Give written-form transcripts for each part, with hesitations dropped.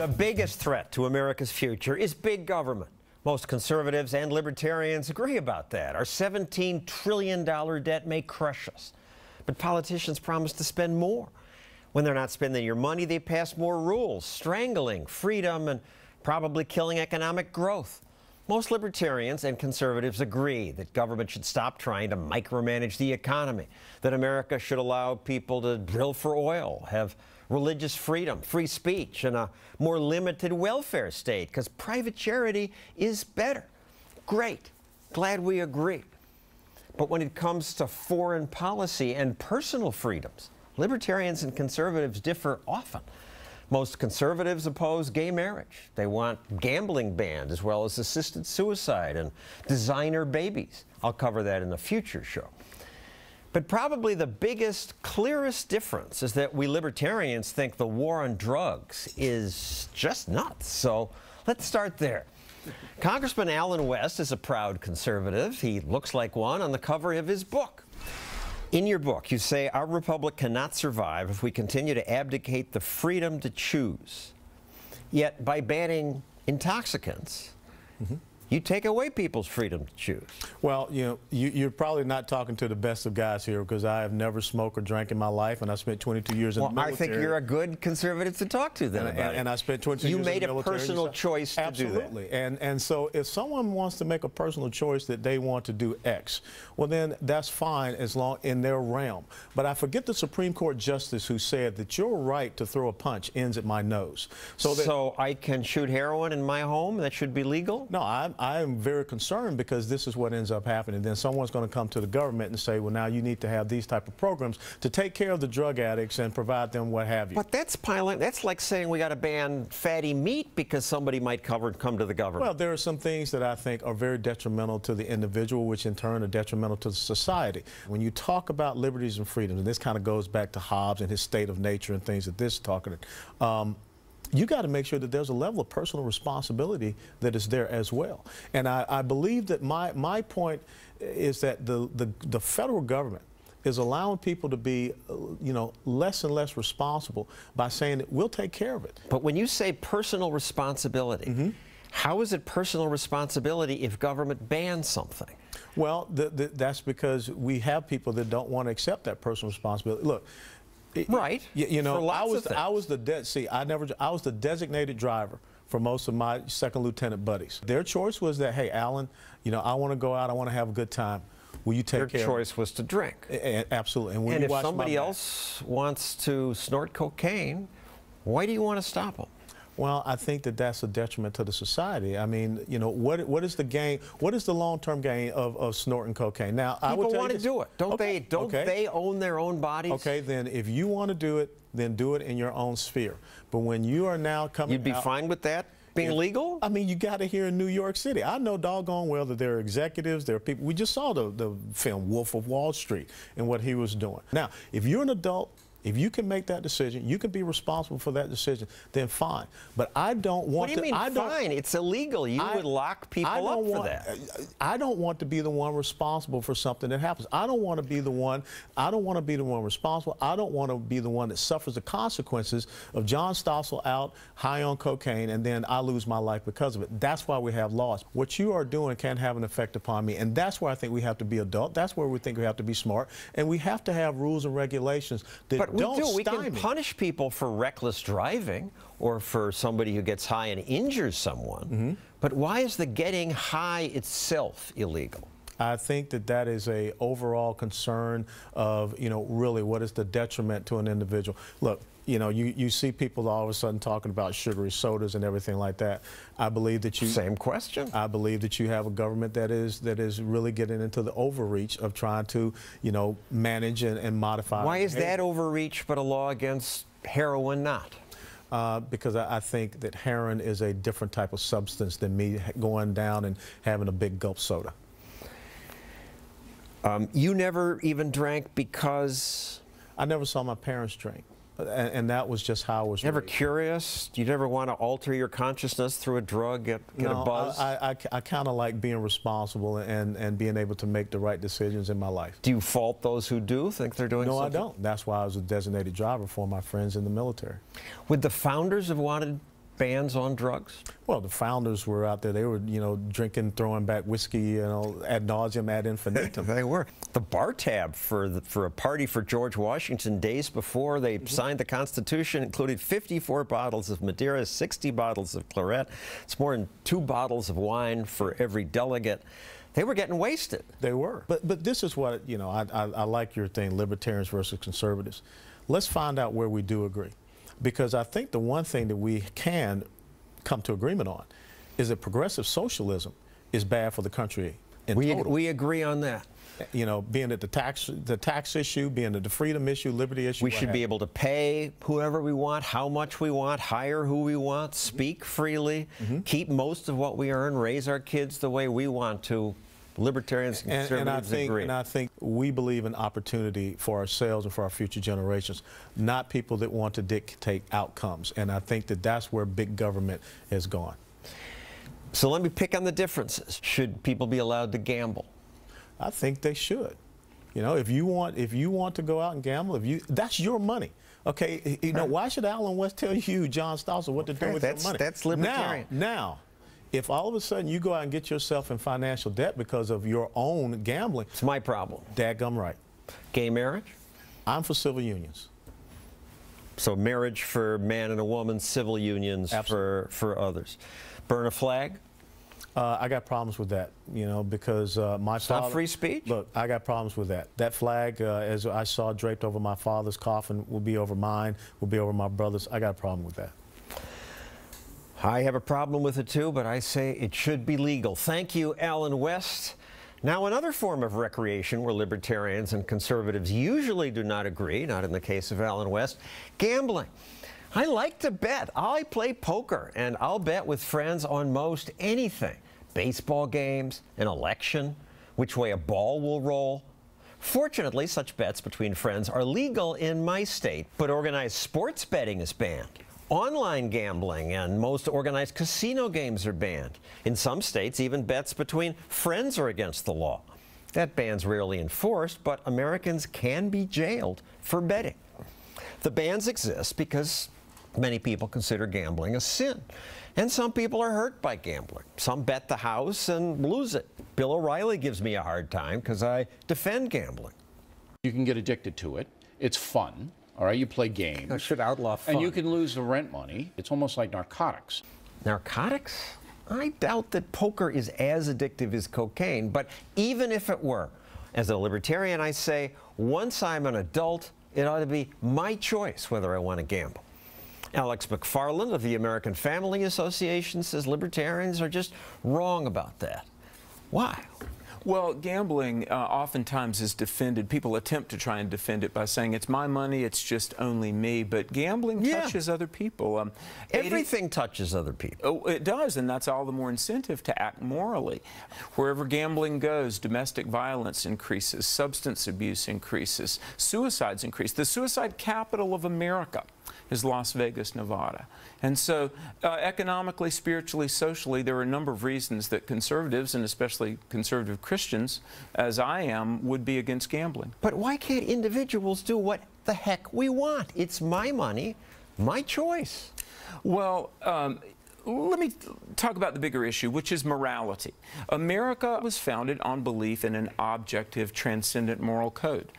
The biggest threat to America's future is big government. Most conservatives and libertarians agree about that. Our $17 trillion debt may crush us. But politicians promise to spend more. When they're not spending your money, they pass more rules, strangling freedom and probably killing economic growth. Most libertarians and conservatives agree that government should stop trying to micromanage the economy, that America should allow people to drill for oil, have religious freedom, free speech, and a more limited welfare state, because private charity is better. Great. Glad we agree. But when it comes to foreign policy and personal freedoms, libertarians and conservatives differ often. Most conservatives oppose gay marriage. They want gambling banned, as well as assisted suicide and designer babies. I'll cover that in a future show. But probably the biggest, clearest difference is that we libertarians think the war on drugs is just nuts. So let's start there. Congressman Allen West is a proud conservative. He looks like one on the cover of his book. In your book, you say our republic cannot survive if we continue to abdicate the freedom to choose. Yet by banning intoxicants, you take away people's freedom to choose. Well, you know, you're probably not talking to the best of guys here, because I have never smoked or drank in my life, and I spent 22 years in the military. I think you're a good conservative to talk to then about it. And I spent 22 years in the military. You made a personal choice to do that. Absolutely. And so if someone wants to make a personal choice that they want to do X, well then that's fine as long in their realm. But I forget the Supreme Court justice who said that your right to throw a punch ends at my nose. So I can shoot heroin in my home? That should be legal? No, I am very concerned, because this is what ends up happening. Then someone's going to come to the government and say, well, now you need to have these type of programs to take care of the drug addicts and provide them what have you. But that's like saying we got to ban fatty meat because somebody might come to the government. Well, there are some things that I think are very detrimental to the individual, which in turn are detrimental to the society. When you talk about liberties and freedoms, and this kind of goes back to Hobbes and his state of nature and things that this is talking about, you got to make sure that there's a level of personal responsibility that is there as well. And I believe that my point is that the federal government is allowing people to be, you know, less and less responsible by saying that we'll take care of it. But when you say personal responsibility, how is it personal responsibility if government bans something? Well, that's because we have people that don't want to accept that personal responsibility. Look. Right. You know, I was the designated driver for most of my second lieutenant buddies. Their choice was that, hey, Alan, you know, I want to go out, I want to have a good time. Will you take care of it? Their choice was to drink. Absolutely. And if somebody else wants to snort cocaine, why do you want to stop them? Well, I think that that's a detriment to the society. I mean, you know, what is the gain? What is the long-term gain of snorting cocaine? Now, I would want to do it. Don't they own their own bodies? Okay, then if you want to do it, then do it in your own sphere. But when you are now coming You'd be fine with that being legal? I mean, you got it here in New York City. I know doggone well that there are executives, there are people. We just saw the film Wolf of Wall Street and what he was doing. Now, if you're an adult, if you can make that decision, you can be responsible for that decision, then fine. But I don't want to... What do you mean fine? It's illegal. You would lock people up for that. I don't want to be the one responsible for something that happens. I don't want to be the one responsible. I don't want to be the one that suffers the consequences of John Stossel out high on cocaine and then I lose my life because of it. That's why we have laws. What you are doing can have an effect upon me, and that's where I think we have to be adult. That's where we think we have to be smart, and we have to have rules and regulations that we can punish people for reckless driving or for somebody who gets high and injures someone. But why is the getting high itself illegal? I think that that is a overall concern of, you know, really what is the detriment to an individual. Look, you know, you see people all of a sudden talking about sugary sodas and everything like that. I believe that you... Same question. I believe that you have a government that is really getting into the overreach of trying to, you know, manage and modify. Why is that overreach but a law against heroin not? Because I think that heroin is a different type of substance than me going down and having a big gulp soda. You never even drank because... I never saw my parents drink. And that was just how I was Never raised. Curious? Do you never want to alter your consciousness through a drug, get a buzz? I kind of like being responsible and being able to make the right decisions in my life. Do you fault those who do think they're doing something? No, I don't. That's why I was a designated driver for my friends in the military. Would the founders have wanted bans on drugs? Well, the founders were out there. They were, you know, drinking, throwing back whiskey, you know, ad nauseum, ad infinitum. They were. The bar tab for a party for George Washington days before they signed the Constitution included 54 bottles of Madeira, 60 bottles of claret. It's more than 2 bottles of wine for every delegate. They were getting wasted. They were. But this is what, you know, I like your thing, libertarians versus conservatives. Let's find out where we do agree. Because I think the one thing that we can come to agreement on is that progressive socialism is bad for the country in total. We agree on that. You know, being at the tax issue, being at the freedom issue, liberty issue. We should be able to pay whoever we want, how much we want, hire who we want, speak freely, keep most of what we earn, raise our kids the way we want to. Libertarians and conservatives agree. And I think we believe in opportunity for ourselves and for our future generations, not people that want to dictate outcomes. And I think that that's where big government has gone. So let me pick on the differences. Should people be allowed to gamble? I think they should. You know, if you want to go out and gamble, that's your money. Okay, you know, why should Alan West tell you, John Stossel, what to do with your money? That's libertarian. Now, if all of a sudden you go out and get yourself in financial debt because of your own gambling, it's my problem. Dadgum right. Gay marriage? I'm for civil unions. So marriage for man and a woman, civil unions for others. Burn a flag? I got problems with that, you know, because my father... Not free speech? Look, I got problems with that. That flag, as I saw draped over my father's coffin, will be over mine, will be over my brother's. I got a problem with that. I have a problem with it too, but I say it should be legal. Thank you, Alan West. Now, another form of recreation where libertarians and conservatives usually do not agree, not in the case of Alan West, gambling. I like to bet. I play poker, and I'll bet with friends on most anything. Baseball games, an election, which way a ball will roll. Fortunately, such bets between friends are legal in my state, but organized sports betting is banned. Online gambling and most organized casino games are banned. In some states, even bets between friends are against the law. That ban's rarely enforced, but Americans can be jailed for betting. The bans exist because many people consider gambling a sin. And some people are hurt by gambling. Some bet the house and lose it. Bill O'Reilly gives me a hard time because I defend gambling. You can get addicted to it. It's fun. All right, you play games. I should outlaw fun. And you can lose the rent money. It's almost like narcotics. Narcotics? I doubt that poker is as addictive as cocaine, but even if it were, as a libertarian, I say, once I'm an adult, it ought to be my choice whether I want to gamble. Alex McFarland of the American Family Association says libertarians are just wrong about that. Why? Well, gambling oftentimes is defended. People attempt to try and defend it by saying it's my money, it's just only me. But gambling touches other people. Everything touches other people. Oh, it does, and that's all the more incentive to act morally. Wherever gambling goes, domestic violence increases, substance abuse increases, suicides increase. The suicide capital of America is Las Vegas, Nevada. And so economically, spiritually, socially, there are a number of reasons that conservatives, and especially conservative Christians, as I am, would be against gambling. But why can't individuals do what the heck we want? It's my money, my choice. Well, let me talk about the bigger issue, which is morality. America was founded on belief in an objective, transcendent moral code.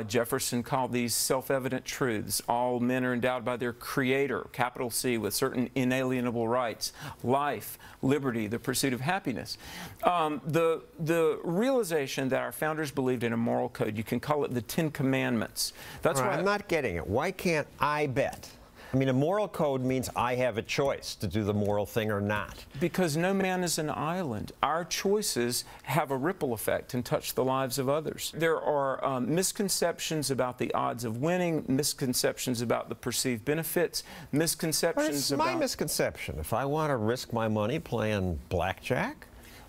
Jefferson called these self-evident truths. All men are endowed by their Creator, capital C, with certain inalienable rights: life, liberty, the pursuit of happiness. The realization that our founders believed in a moral code, you can call it the Ten Commandments. That's why I'm not getting it. Why can't I bet? I mean, a moral code means I have a choice to do the moral thing or not. Because no man is an island. Our choices have a ripple effect and touch the lives of others. There are misconceptions about the odds of winning, misconceptions about the perceived benefits, misconceptions about... It's my misconception. If I want to risk my money playing blackjack,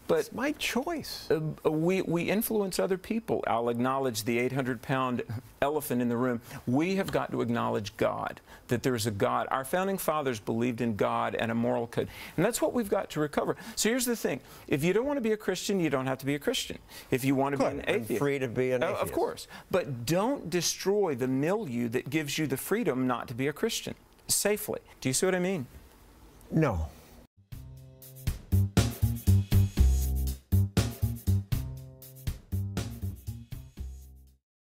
but it's my choice. We influence other people. I'll acknowledge the 800-pound elephant in the room. We have got to acknowledge God, that there's a God. Our founding fathers believed in God and a moral code. And that's what we've got to recover. So here's the thing. If you don't want to be a Christian, you don't have to be a Christian. If you want to be an atheist... I'm free to be an atheist. Of course. But don't destroy the milieu that gives you the freedom not to be a Christian safely. Do you see what I mean? No.